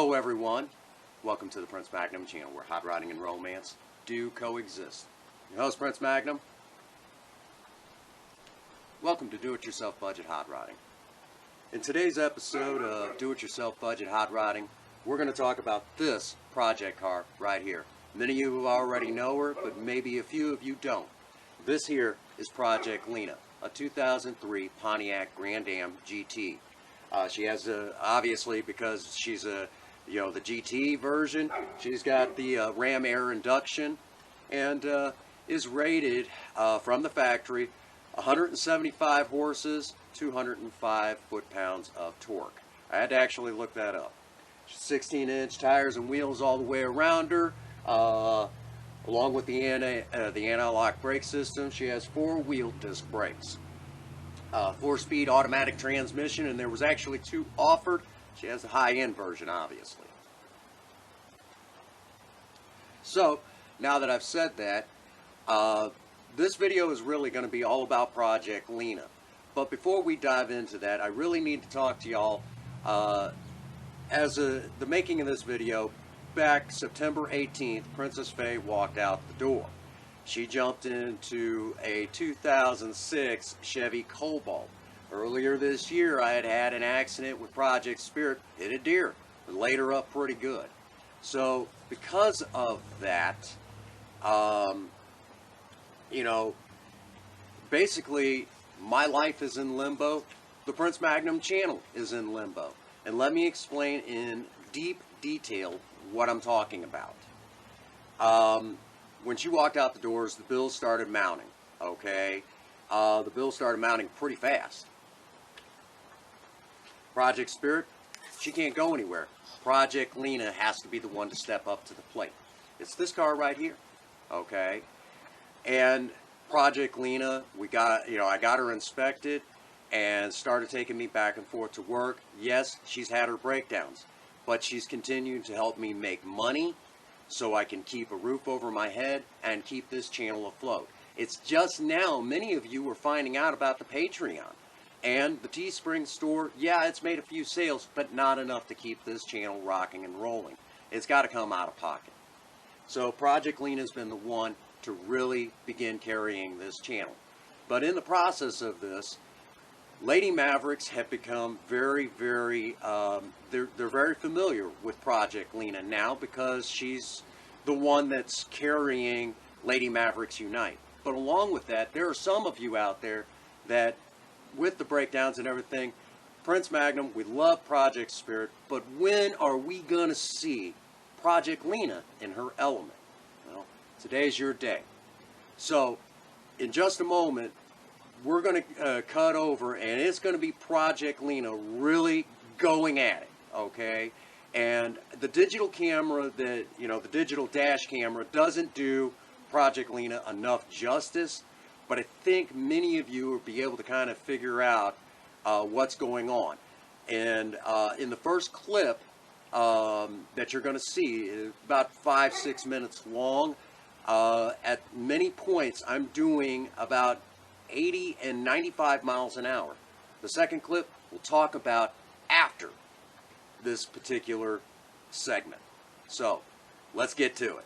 Hello everyone, welcome to the Prince Magnum channel where hot rodding and romance do coexist. Your host Prince Magnum. Welcome to Do-It-Yourself Budget Hot Rodding. In today's episode of Do-It-Yourself Budget Hot Rodding, we're going to talk about this project car right here. Many of you already know her, but maybe a few of you don't. This here is Project Lena, a 2003 Pontiac Grand Am GT. She has obviously, because she's the GT version, she's got the Ram Air induction and is rated from the factory 175 horses, 205 foot-pounds of torque. I had to actually look that up. 16-inch tires and wheels all the way around her, along with the anti-lock brake system. She has 4-wheel disc brakes. 4-speed automatic transmission, and there was actually 2 offered. She has the high-end version, obviously. So, now that I've said that, this video is really going to be all about Project Lena. But before we dive into that, I really need to talk to y'all. The making of this video, back September 18th, Princess Faye walked out the door. She jumped into a 2006 Chevy Cobalt. Earlier this year, I had an accident with Project Spirit, hit a deer, laid her up pretty good. So, because of that, basically, my life is in limbo. The Prince Magnum channel is in limbo. And let me explain in deep detail what I'm talking about. When she walked out the doors, the bills started mounting, okay? The bills started mounting pretty fast. Project Spirit, she can't go anywhere. Project Lena has to be the one to step up to the plate. It's this car right here, okay? And Project Lena, I got her inspected and started taking me back and forth to work. Yes, she's had her breakdowns, but she's continued to help me make money so I can keep a roof over my head and keep this channel afloat. It's just now many of you are finding out about the Patreon and the Teespring store. Yeah, it's made a few sales, but not enough to keep this channel rocking and rolling. It's got to come out of pocket. So Project Lena has been the one to really begin carrying this channel. But in the process of this, Lady Mavericks have become very, very, they're very familiar with Project Lena now because she's the one that's carrying Lady Mavericks Unite. But along with that, there are some of you out there that, with the breakdowns and everything, Prince Magnum, we love Project Spirit, but when are we going to see Project Lena in her element? Well, today's your day. So, in just a moment, we're going to cut over, and it's going to be Project Lena really going at it, okay? And the digital camera, the digital dash camera doesn't do Project Lena enough justice, but I think many of you will be able to kind of figure out what's going on. And in the first clip that you're going to see, about 5-6 minutes long, at many points I'm doing about 80 and 95 miles an hour. The second clip we'll talk about after this particular segment. So, let's get to it.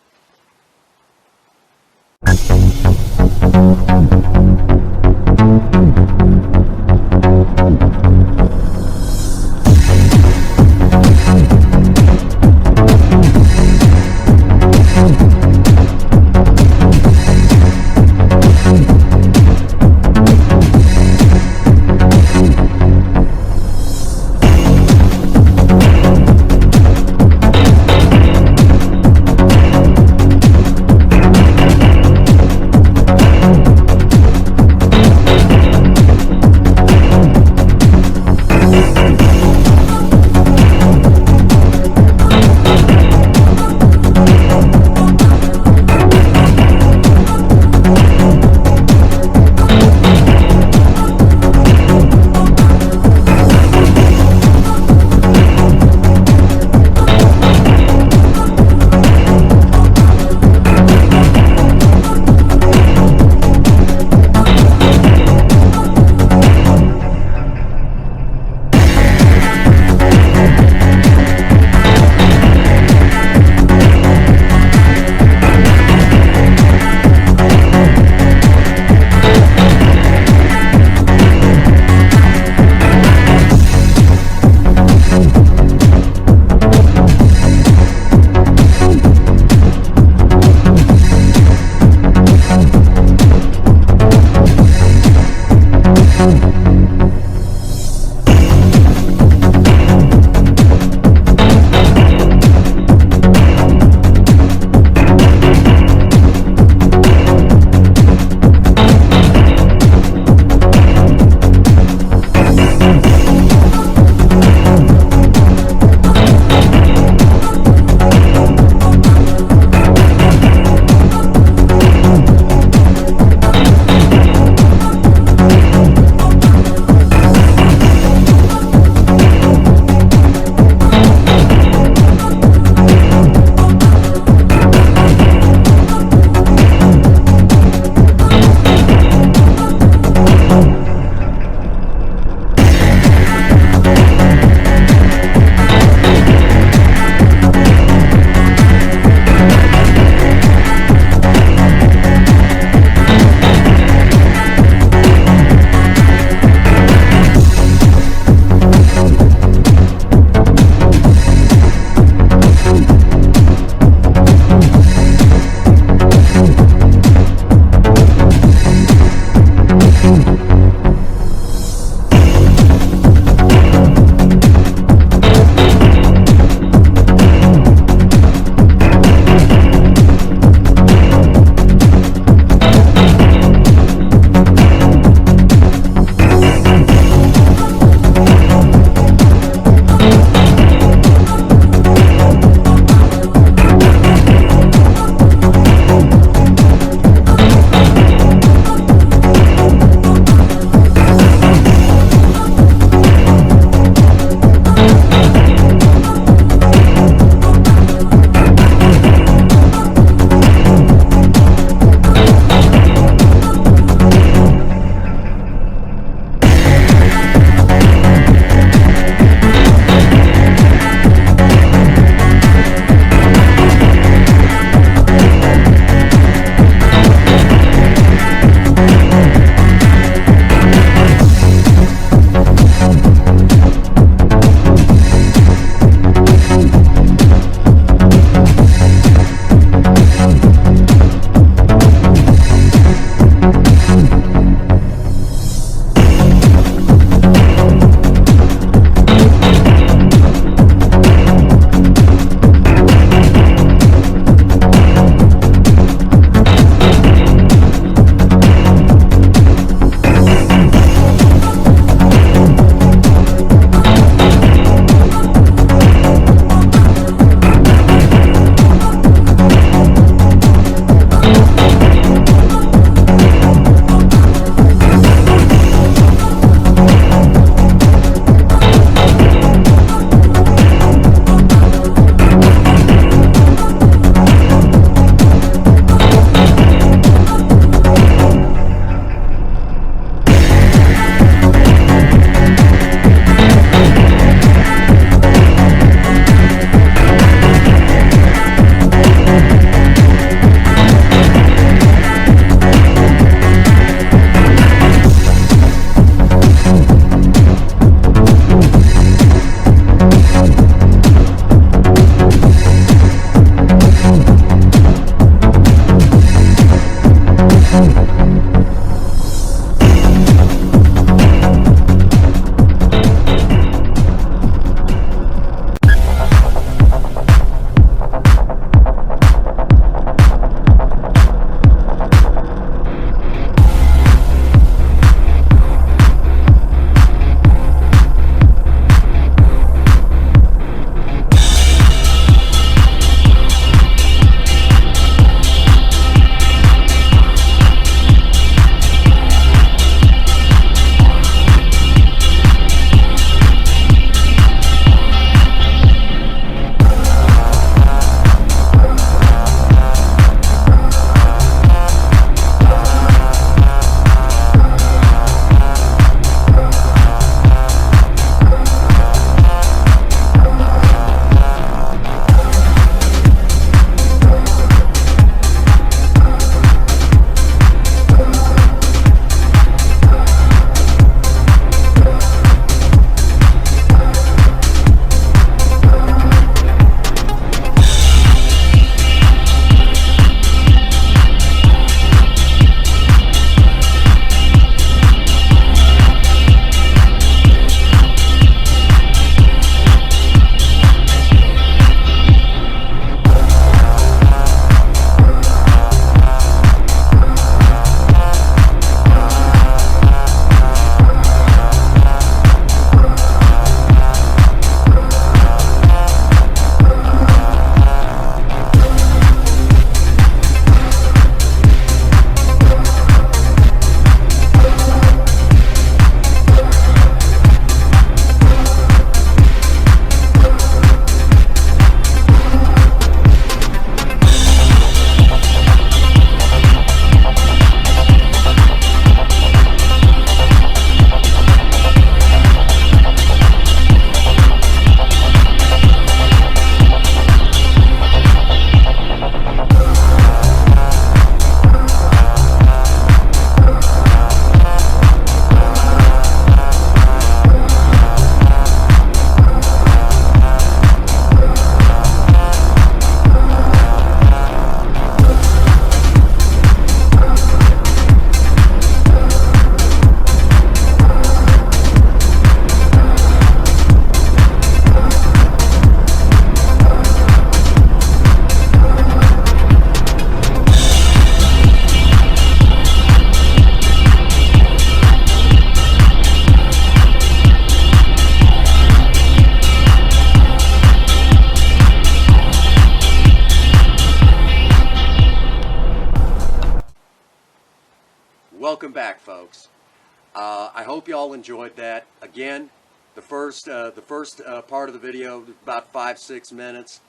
I hope y'all enjoyed that. Again, the first part of the video, about 5-6 minutes.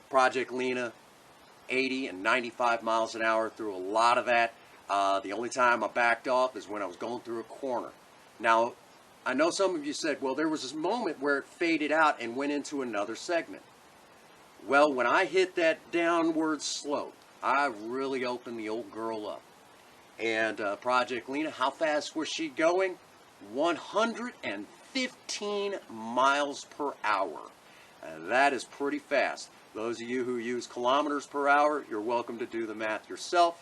Project Lena, 80 and 95 miles an hour through a lot of that. The only time I backed off is when I was going through a corner. Now, I know some of you said, well, there was this moment where it faded out and went into another segment. Well, when I hit that downward slope, I really opened the old girl up. And Project Lena, how fast was she going? 115 miles per hour. That is pretty fast. Those of you who use kilometers per hour, you're welcome to do the math yourself.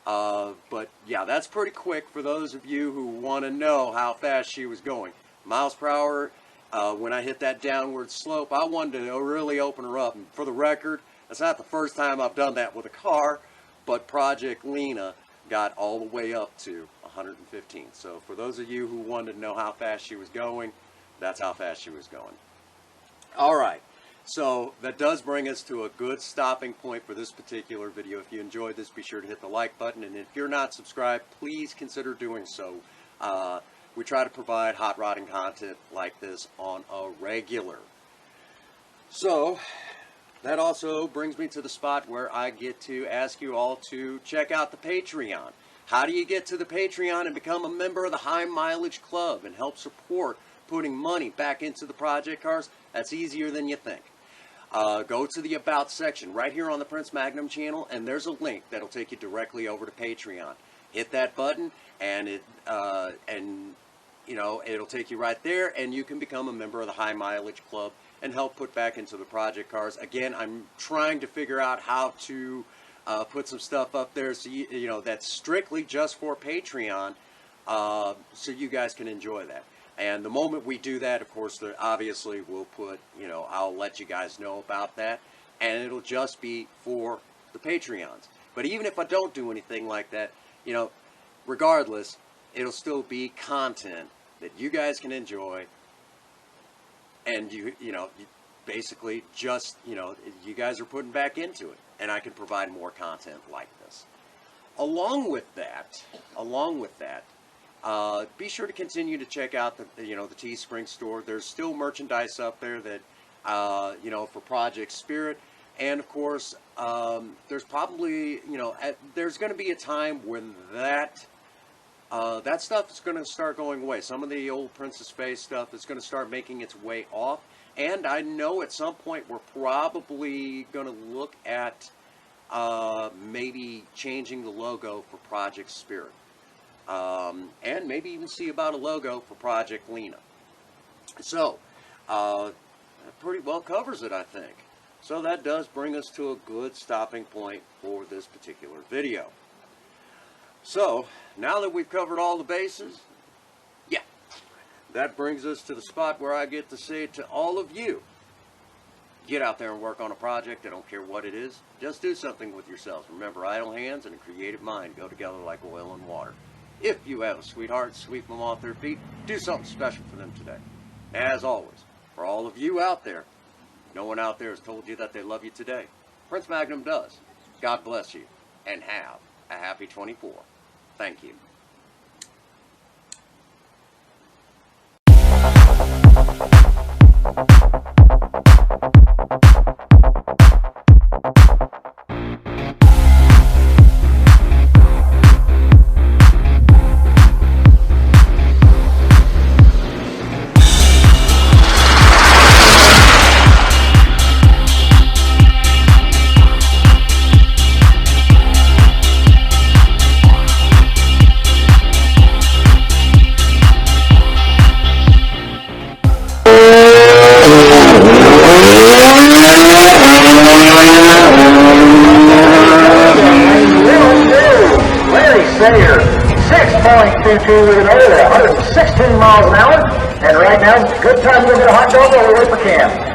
But yeah, that's pretty quick for those of you who want to know how fast she was going. Miles per hour, when I hit that downward slope, I wanted to really open her up. And for the record, that's not the first time I've done that with a car, but Project Lena got all the way up to 115. So for those of you who wanted to know how fast she was going, that's how fast she was going. All right. So that does bring us to a good stopping point for this particular video. If you enjoyed this, be sure to hit the like button. And if you're not subscribed, please consider doing so. We try to provide hot rodding content like this on a regular. So that also brings me to the spot where I get to ask you all to check out the Patreon. How do you get to the Patreon and become a member of the High Mileage Club and help support putting money back into the project cars? That's easier than you think. Go to the About section right here on the Prince Magnum channel, and there's a link that'll take you directly over to Patreon. Hit that button, and it'll take you right there, and you can become a member of the High Mileage Club and help put back into the project cars. Again, I'm trying to figure out how to put some stuff up there, so that's strictly just for Patreon, so you guys can enjoy that. And the moment we do that, of course, obviously we'll put, I'll let you guys know about that. And it'll just be for the Patreons. But even if I don't do anything like that, regardless, it'll still be content that you guys can enjoy. And you basically just, you guys are putting back into it. And I can provide more content like this. Along with that, be sure to continue to check out the Teespring store. There's still merchandise up there that for Project Spirit, and of course there's probably there's going to be a time when that stuff is going to start going away. Some of the old Princess Face stuff is going to start making its way off, and I know at some point we're probably going to look at maybe changing the logo for Project Spirit. And maybe even see about a logo for Project Lena. So, that pretty well covers it, I think. So that does bring us to a good stopping point for this particular video. So, now that we've covered all the bases, yeah, that brings us to the spot where I get to say to all of you, get out there and work on a project. I don't care what it is. Just do something with yourselves. Remember, idle hands and a creative mind go together like oil and water. If you have a sweetheart, sweep them off their feet. Do something special for them today. As always, for all of you out there, no one out there has told you that they love you today. Prince Magnum does. God bless you, and have a happy 24. Thank you. Sayer, 6.22 with an over 116 miles an hour. And right now, good time to go get a hot dog while we wait for Cam.